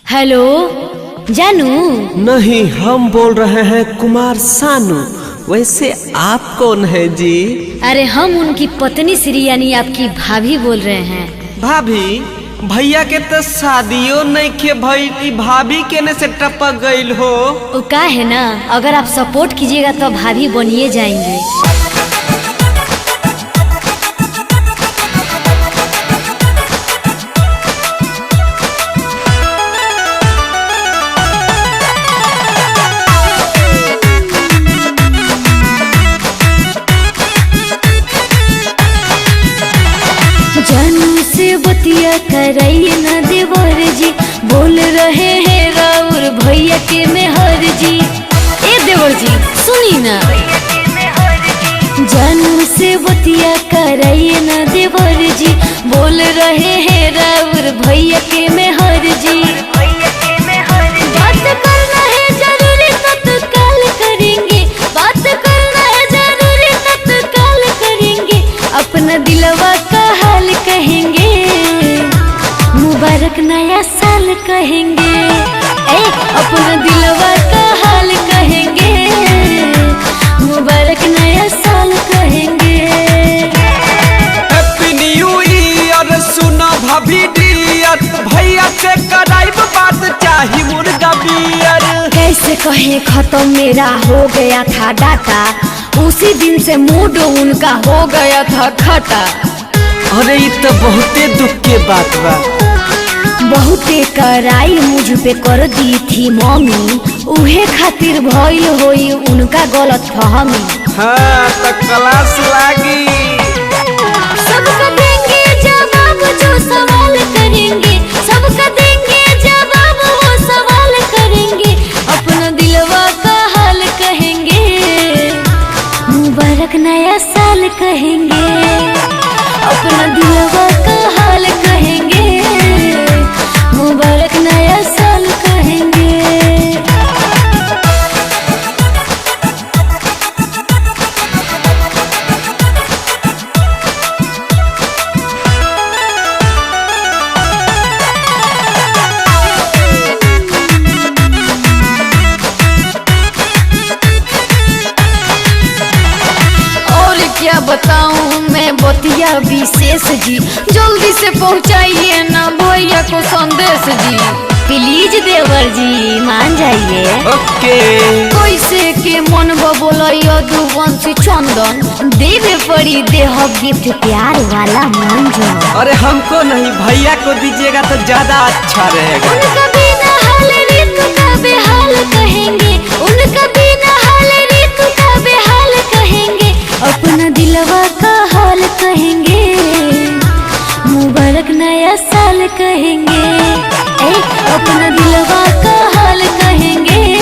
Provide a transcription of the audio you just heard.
Hello जानू। नहीं, हम बोल रहे हैं कुमार सानू। वैसे आप कौन है जी? अरे हम उनकी पत्नी श्री यानी आपकी भाभी बोल रहे हैं। भाभी? भैया के तो शादियों नहीं के भई, भाभी केने से टपक गईल हो? वो का है ना, अगर आप सपोर्ट कीजिएगा तो भाभी बनिए जाएंगे। जानू से बतिया कराइए ना देवर जी, बोल रहे हैं राउर भैया के मेहर जी। ए देवर जी सुनी ना, जानू से बतिया कराइए ना देवर जी, बोल रहे हैं राउर भैया के मेहर जी। बात करना है जरूरी तत्काल करेंगे, बात करना है जरूरी तत्काल करेंगे, अपना दिलवा का हाल कहेंगे, मुबारक नया साल कहेंगे। ए अपना दिलवा का हाल कहेंगे, मुबारक नया साल कहेंगे। हैप्पी न्यू ईयर सुना भाभी डियर, भैया से कराइब बात चाही मुर्गा बियर। कैसे कहे खत्म मेरा हो गया था डाटा, उसी दिन से मूड उनका हो गया था खटा। अरे ये तो बहुते दुख के बात बा। बहुते कराई मुझ पे कर दी थी मम्मी, उहे खातिर भइल होई उनका गलत फहमी। हाँ तो क्लास लागी। सबका देंगे जवाब जो सवाल करेंगे, सबका देंगे जवाब वो सवाल करेंगे, अपना दिलवा का हाल कहेंगे, मुबारक नया साल कहेंगे, अपना दिलवा का हाल कहेंगे, मुबारक नया साल कहेंगे। क्या बताऊं मैं बतिया विशेष जी, जल्दी से पहुंचाइए ना भैया को संदेश जी। प्लीज देवर जी मान जाइए। ओके। कैसे के मन बोलियो दुवंशी चंदन, देवे पड़ी देह गिफ्ट प्यार वाला मंजन। अरे हमको नहीं, भैया को दीजिएगा तो ज्यादा अच्छा रहेगा। उनका बिना हाल ऋतु का बेहाल कहेंगे, उनका बिना हाल ऋतु का बेहाल कहेंगे, अपना दिलवा का हाल कहेंगे, मुबारक नया साल कहेंगे। ए अपना दिलवा का हाल कहेंगे,